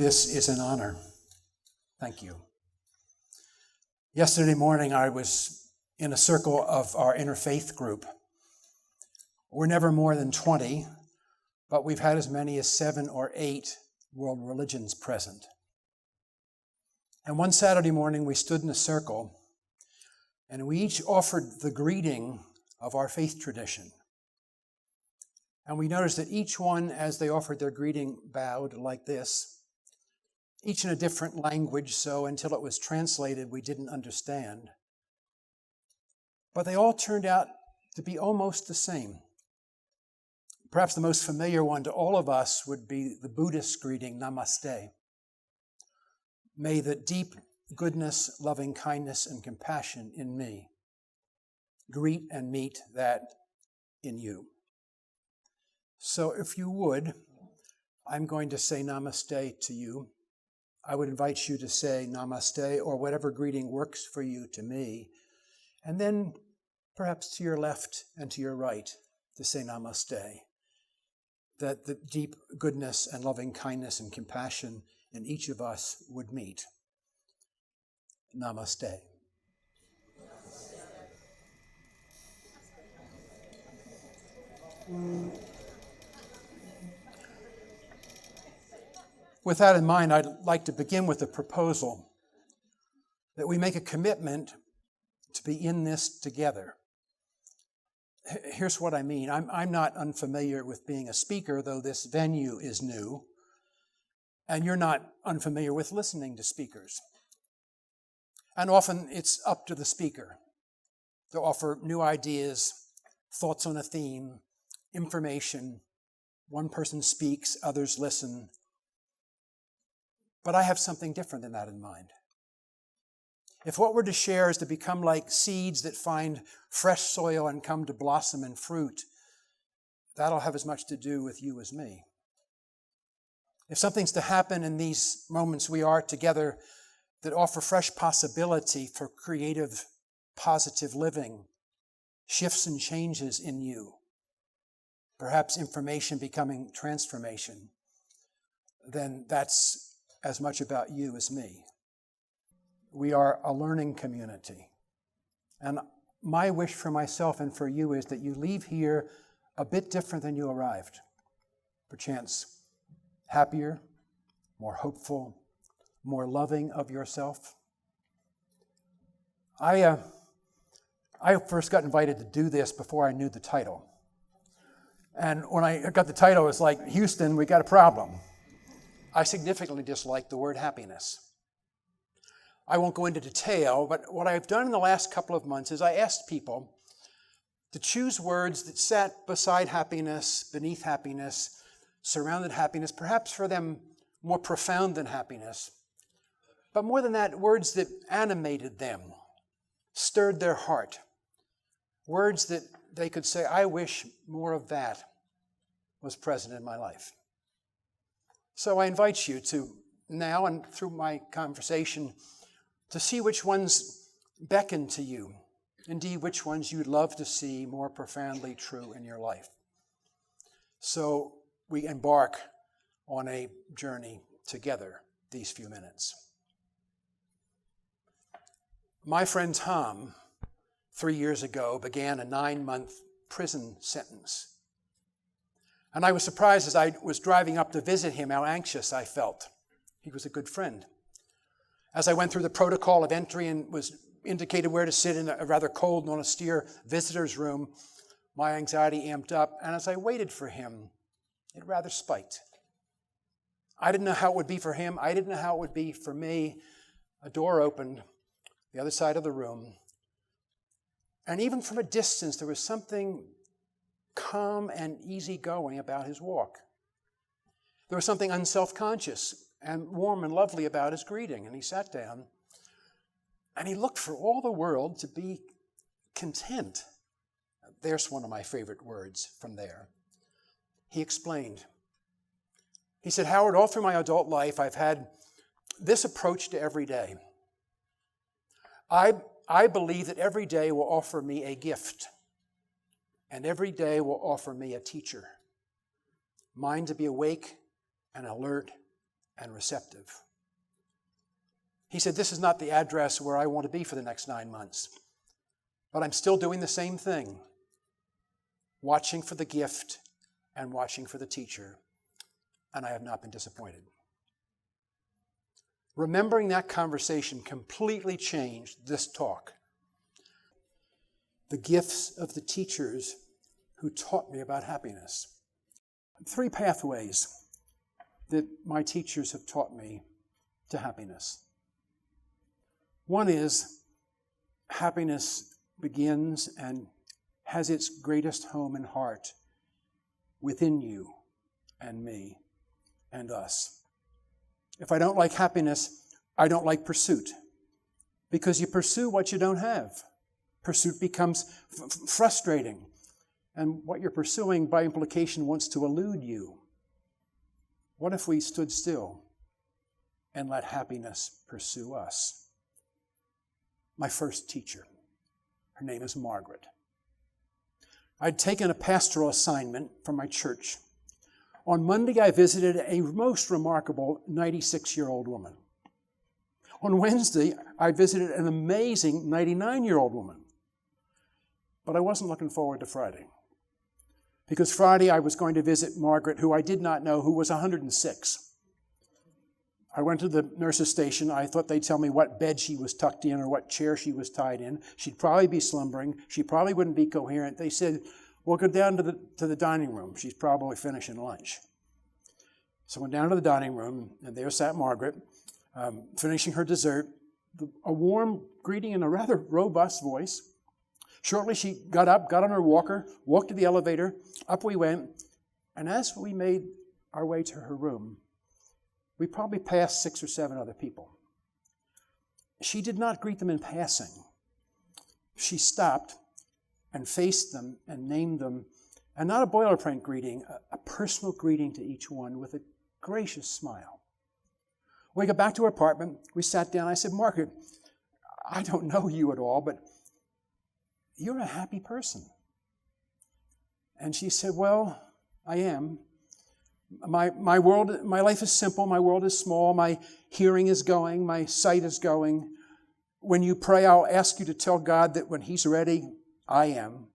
This is an honor. Thank you. Yesterday morning, I was in a circle of our Interfaith group. We're never more than 20, but we've had as many as 7 or 8 world religions present. And one Saturday morning, we stood in a circle, and we each offered the greeting of our faith tradition. And we noticed that each one, as they offered their greeting, bowed like this, each in a different language, so until it was translated, we didn't understand. But they all turned out to be almost the same. Perhaps the most familiar one to all of us would be the Buddhist greeting, Namaste. May the deep goodness, loving kindness, and compassion in me greet and meet that in you. So if you would, I'm going to say Namaste to you. I would invite you to say Namaste or whatever greeting works for you to me. And then perhaps to your left and to your right to say Namaste. That the deep goodness and loving kindness and compassion in each of us would meet. Namaste. With that in mind, I'd like to begin with a proposal that we make a commitment to be in this together. Here's what I mean. I'm not unfamiliar with being a speaker, though this venue is new, and you're not unfamiliar with listening to speakers. And often it's up to the speaker to offer new ideas, thoughts on a theme, information. One person speaks, others listen. But I have something different than that in mind. If what we're to share is to become like seeds that find fresh soil and come to blossom and fruit, that'll have as much to do with you as me. If something's to happen in these moments we are together that offer fresh possibility for creative, positive living, shifts and changes in you, perhaps information becoming transformation, then that's as much about you as me. We are a learning community. And my wish for myself and for you is that you leave here a bit different than you arrived. Perchance happier, more hopeful, more loving of yourself. I first got invited to do this before I knew the title. And when I got the title, it was like, Houston, we got a problem. I significantly dislike the word happiness. I won't go into detail, but what I've done in the last couple of months is I asked people to choose words that sat beside happiness, beneath happiness, surrounded happiness, perhaps for them more profound than happiness. But more than that, words that animated them, stirred their heart. Words that they could say, I wish more of that was present in my life. So I invite you to now and through my conversation to see which ones beckon to you, indeed which ones you'd love to see more profoundly true in your life. So we embark on a journey together these few minutes. My friend Tom, 3 years ago, began a 9-month prison sentence. And I was surprised as I was driving up to visit him how anxious I felt. He was a good friend. As I went through the protocol of entry and was indicated where to sit in a rather cold and austere visitor's room, my anxiety amped up. And as I waited for him, it rather spiked. I didn't know how it would be for him. I didn't know how it would be for me. A door opened, the other side of the room. And even from a distance, there was something calm and easygoing about his walk. There was something unselfconscious and warm and lovely about his greeting. And he sat down and he looked for all the world to be content. There's one of my favorite words from there. He explained. He said, Howard, all through my adult life, I've had this approach to every day. I believe that every day will offer me a gift. And every day will offer me a teacher. Mine to be awake and alert and receptive. He said, this is not the address where I want to be for the next 9 months, but I'm still doing the same thing, watching for the gift and watching for the teacher, and I have not been disappointed. Remembering that conversation completely changed this talk. The gifts of the teachers who taught me about happiness. 3 pathways that my teachers have taught me to happiness. One is happiness begins and has its greatest home and heart within you and me and us. If I don't like happiness, I don't like pursuit, because you pursue what you don't have. Pursuit becomes frustrating, and what you're pursuing by implication wants to elude you. What if we stood still and let happiness pursue us? My first teacher, her name is Margaret. I'd taken a pastoral assignment from my church. On Monday, I visited a most remarkable 96-year-old woman. On Wednesday, I visited an amazing 99-year-old woman. But I wasn't looking forward to Friday, because Friday I was going to visit Margaret, who I did not know, who was 106. I went to the nurse's station. I thought they'd tell me what bed she was tucked in or what chair she was tied in. She'd probably be slumbering. She probably wouldn't be coherent. They said, well, go down to the dining room. She's probably finishing lunch. So I went down to the dining room, and there sat Margaret, finishing her dessert, a warm greeting in a rather robust voice. Shortly, she got up, got on her walker, walked to the elevator, up we went, and as we made our way to her room, we probably passed 6 or 7 other people. She did not greet them in passing. She stopped and faced them and named them, and not a boilerplate greeting, a personal greeting to each one with a gracious smile. We got back to her apartment, we sat down, I said, Margaret, I don't know you at all, but you're a happy person. And she said, well, I am. My life is simple, my world is small, my hearing is going, my sight is going. When you pray, I'll ask you to tell God that when He's ready, I am.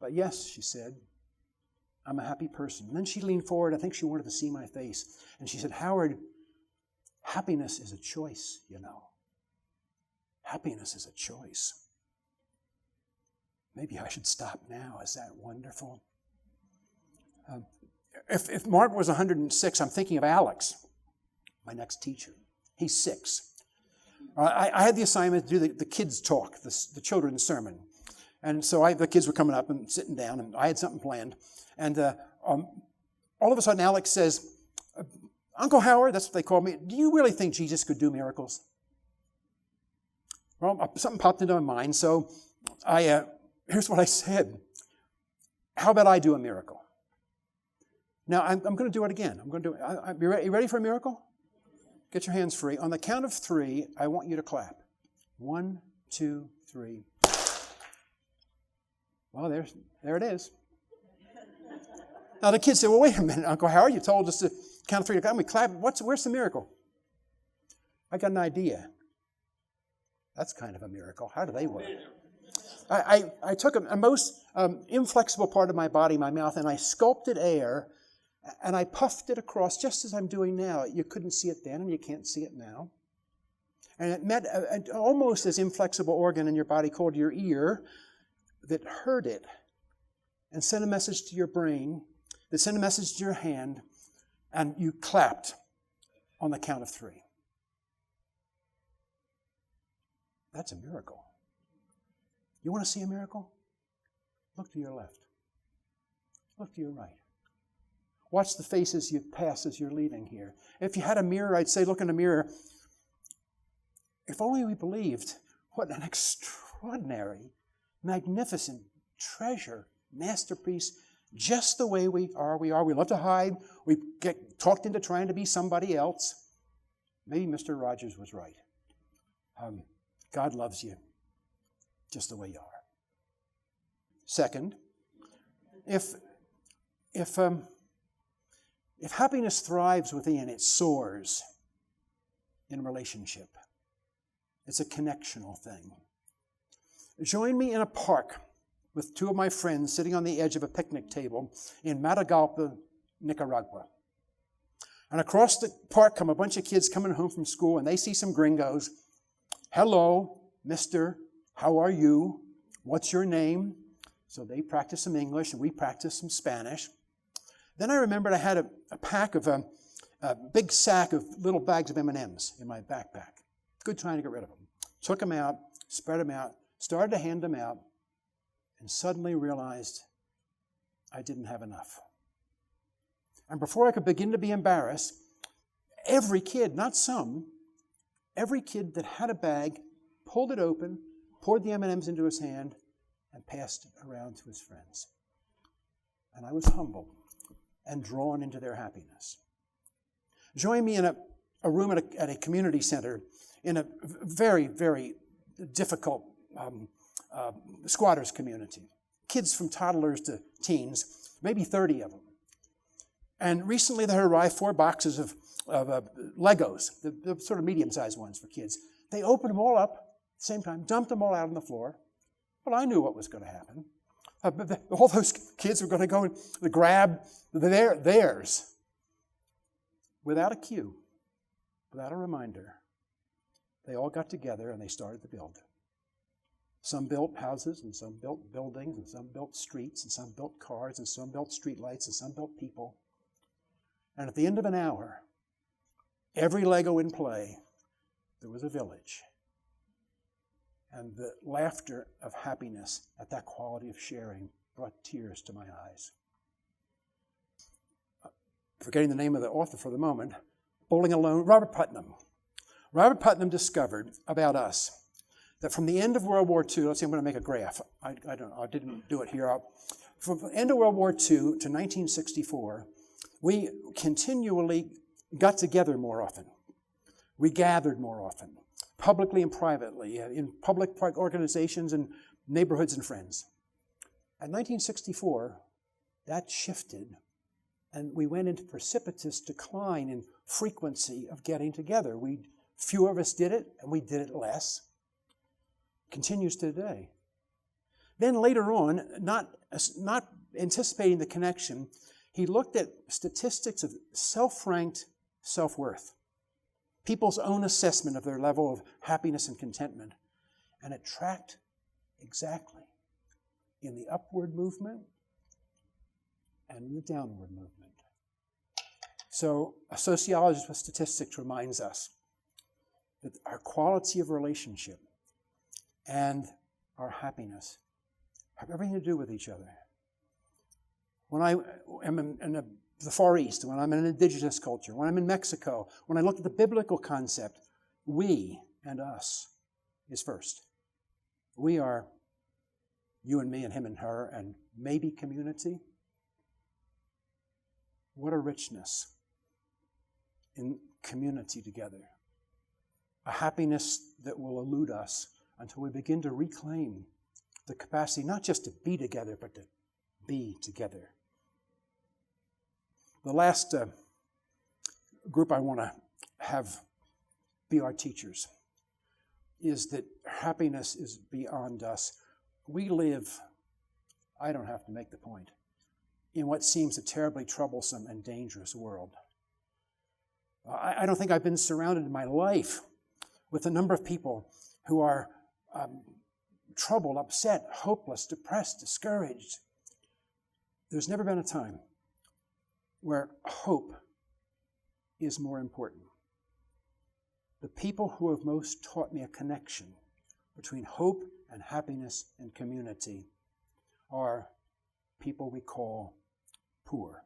But yes, she said, I'm a happy person. And then she leaned forward, I think she wanted to see my face, and she said, Howard, happiness is a choice, you know. Happiness is a choice. Maybe I should stop now. Is that wonderful? If Mark was 106, I'm thinking of Alex, my next teacher. He's 6. I had the assignment to do the kids' talk, the children's sermon. And so the kids were coming up and sitting down, and I had something planned. And all of a sudden, Alex says, Uncle Howard, that's what they call me, do you really think Jesus could do miracles? Well, something popped into my mind, so here's what I said. How about I do a miracle? Now, I'm going to do it again. I'm going to do it. You ready for a miracle? Get your hands free. On the count of 3, I want you to clap. 1, 2, 3. Well, there it is. Now, the kids say, well, wait a minute, Uncle Howard, you told us to count of 3 to clap. We clap. Where's the miracle? I got an idea. That's kind of a miracle. How do they work? I took a most inflexible part of my body, my mouth, and I sculpted air, and I puffed it across just as I'm doing now. You couldn't see it then, and you can't see it now. And it met an almost as inflexible organ in your body called your ear that heard it and sent a message to your brain, that sent a message to your hand, and you clapped on the count of 3. That's a miracle. You want to see a miracle? Look to your left. Look to your right. Watch the faces you pass as you're leaving here. If you had a mirror, I'd say look in the mirror. If only we believed what an extraordinary, magnificent treasure, masterpiece, just the way we are. We love to hide. We get talked into trying to be somebody else. Maybe Mr. Rogers was right. God loves you just the way you are. Second, if If happiness thrives within, it soars in relationship. It's a connectional thing. Join me in a park with two of my friends sitting on the edge of a picnic table in Matagalpa, Nicaragua. And across the park come a bunch of kids coming home from school, and they see some gringos. Hello, mister, how are you? What's your name? So they practice some English, and we practice some Spanish. Then I remembered I had a pack of a big sack of little bags of M&Ms in my backpack. Good trying to get rid of them. Took them out, spread them out, started to hand them out, and suddenly realized I didn't have enough. And before I could begin to be embarrassed, every kid, not some, every kid that had a bag pulled it open, poured the M&Ms into his hand, and passed it around to his friends. And I was humbled and drawn into their happiness. Join me in a room at a community center in a very, very difficult squatters community. Kids from toddlers to teens, maybe 30 of them. And recently there arrived 4 boxes of Legos, the sort of medium-sized ones for kids. They opened them all up at the same time, dumped them all out on the floor. Well, I knew what was going to happen. All those kids were going to go and grab theirs without a cue, without a reminder. They all got together and they started to build. Some built houses, and some built buildings, and some built streets, and some built cars, and some built streetlights, and some built people. And at the end of an hour, every Lego in play, there was a village. And the laughter of happiness at that quality of sharing brought tears to my eyes. Forgetting the name of the author for the moment, Bowling Alone, Robert Putnam. Robert Putnam discovered about us that from the end of World War II, let's see, I'm going to make a graph. I didn't do it here. From the end of World War II to 1964, we continually got together more often. We gathered more often, publicly and privately, in public organizations and neighborhoods and friends. At 1964, that shifted, and we went into precipitous decline in frequency of getting together. Few of us did it, and we did it less. Continues today. Then later on, not anticipating the connection, he looked at statistics of self-ranked self-worth, people's own assessment of their level of happiness and contentment, and it tracked exactly in the upward movement and in the downward movement. So a sociologist with statistics reminds us that our quality of relationship and our happiness have everything to do with each other. When I am in the Far East, when I'm in an indigenous culture, when I'm in Mexico, when I look at the biblical concept, we and us is first. We are you and me and him and her and maybe community. What a richness in community together. A happiness that will elude us until we begin to reclaim the capacity not just to be together, but to be together. The last group I want to have be our teachers is that happiness is beyond us. We live, I don't have to make the point, in what seems a terribly troublesome and dangerous world. I don't think I've been surrounded in my life with a number of people who are troubled, upset, hopeless, depressed, discouraged. There's never been a time where hope is more important. The people who have most taught me a connection between hope and happiness and community are people we call poor.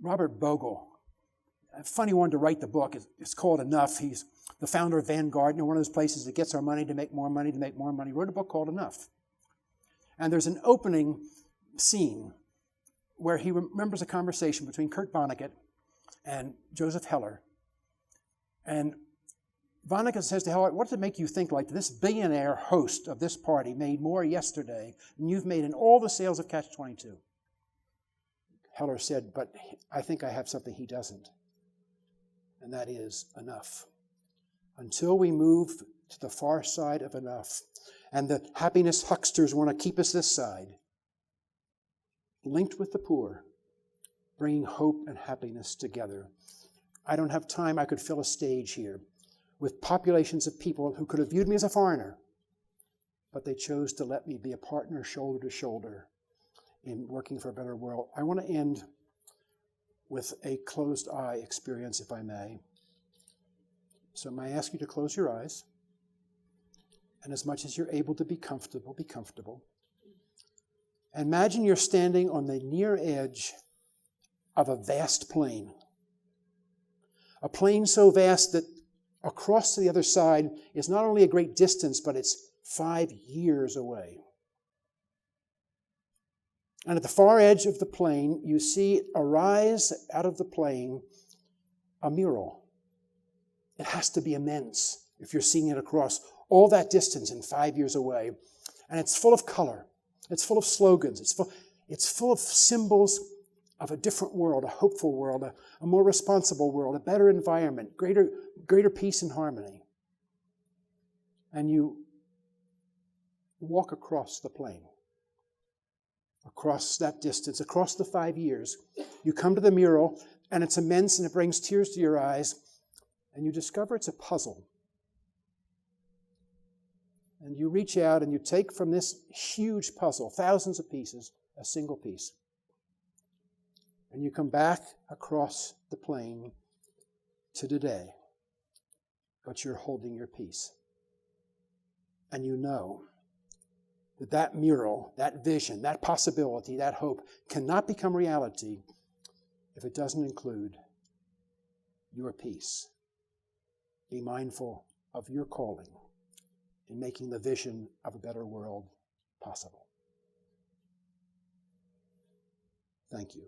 Robert Bogle, a funny one to write the book. It's called Enough. He's the founder of Vanguard, one of those places that gets our money to make more money, to make more money. He wrote a book called Enough. And there's an opening scene where he remembers a conversation between Kurt Vonnegut and Joseph Heller. And Vonnegut says to Heller, what does it make you think like this billionaire host of this party made more yesterday than you've made in all the sales of Catch-22? Heller said, but I think I have something he doesn't. And that is enough. Until we move to the far side of enough, and the happiness hucksters want to keep us this side, linked with the poor, bringing hope and happiness together. I don't have time. I could fill a stage here with populations of people who could have viewed me as a foreigner, but they chose to let me be a partner shoulder to shoulder in working for a better world. I want to end with a closed eye experience, if I may. So may I ask you to close your eyes? And as much as you're able to be comfortable, be comfortable. Imagine you're standing on the near edge of a vast plain. A plain so vast that across to the other side is not only a great distance, but it's 5 years away. And at the far edge of the plain, you see arise out of the plain a mural. It has to be immense if you're seeing it across all that distance and 5 years away. And it's full of color. It's full of slogans. It's full of symbols of a different world, a hopeful world, a more responsible world, a better environment, greater peace and harmony. And you walk across the plain, across that distance, across the 5 years. You come to the mural, and it's immense, and it brings tears to your eyes, and you discover it's a puzzle. And you reach out and you take from this huge puzzle, thousands of pieces, a single piece. And you come back across the plain to today, but you're holding your peace. And you know that that mural, that vision, that possibility, that hope cannot become reality if it doesn't include your peace. Be mindful of your calling in making the vision of a better world possible. Thank you.